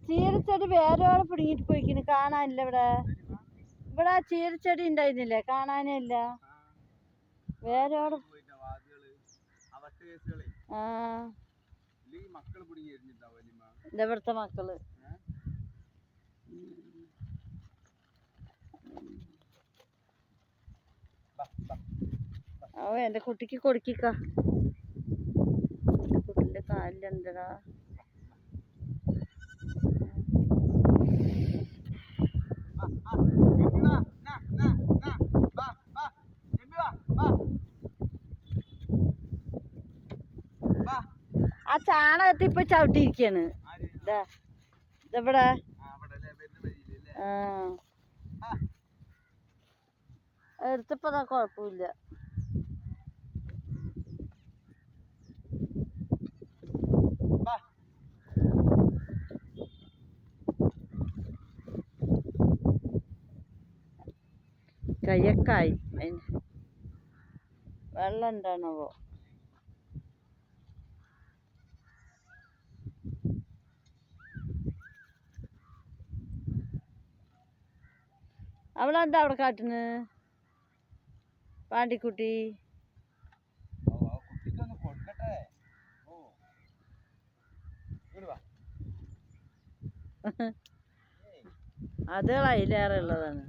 ചീരച്ചെടി വേരോടെ പിടുങ്ങിട്ട് പോയിക്കുന്നു, കാണാനില്ല ഇവിടെ. ഇവിടെ ആ ചീരച്ചെടി ഉണ്ടായിരുന്നില്ലേ, കാണാനേ ഇല്ല. വേരോടെ ആ ഇവിടുത്തെ മക്കള് ഓ എന്റെ കുട്ടിക്ക് കൊടുക്കിക്ക. എന്റെ കുട്ടിന്റെ കാലിലെന്തടാ? ആ ചാണകത്തി ഇപ്പൊ ചവിട്ടിയിരിക്കാണ്. ഇതെവിടെ എടുത്തപ്പോ കൊഴപ്പില്ല. കയ്യക്കായി വെള്ളം ഉണ്ടാണവോ? അവളെന്താ അവിടെ കാട്ടുന്നു പാണ്ടിക്കുട്ടി? അത് അതിലേറെ ഉള്ളതാണ്.